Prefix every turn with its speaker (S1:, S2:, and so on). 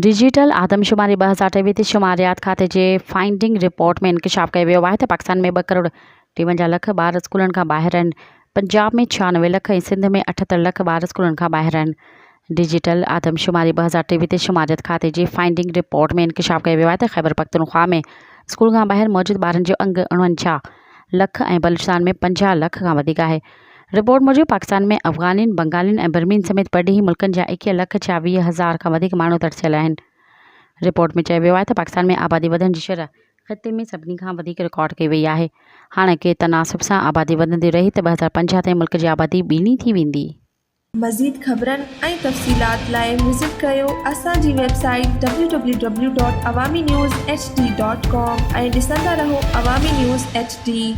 S1: Digital आदमशुमारी 2023 शुमारियात खाते जे finding report में इंकशाफ कयो वियो आहे त पाकिस्तान में 2 करोड़ 53 लख ॿार स्कूलनि खां ॿाहिरि आहिनि। पंजाब में 96 लख ऐं सिंध में 78 लख ॿार स्कूलनि खां ॿाहिरि आहिनि। डिजिटल आदमशुमारी 2023 शुमारियात खाते जी फाइंडिंग रिपोर्ट में इंकशाफ कयो वियो आहे त ख़ैबर पख्तूनख्वा में स्कूल खां ॿाहिरि मौजूदु ॿारनि जो अंग 49 लख ऐं बलूचिस्तान में 50 लख खां वधीक आहे। रिपोर्ट मूजिबि पाकिस्तान में अफ़गानिन, बंगालिन ऐं बर्मीन समेत परॾेही मुल्कनि जा 21,20,000 खां वधीक माण्हू तरसियल आहिनि। रिपोर्ट में चयो वियो आहे त पाकिस्तान में आबादी वधण जी शरह ख़िते में सभिनी खां वधीक रिकॉर्ड कई वई आहे। हालांकि तनासुब सां आबादी वधंदी रही त 2050 ताईं मुल्क जी आबादी ॿीणी थी वेंदी।
S2: मज़ीद ख़बरनि ऐं तफ़सीलात लाइ विज़िट कयो असांजी वेबसाइट www.awamiNewsHD.com ऐं ॾिसंदा रहो अवामी न्यूज़ HD।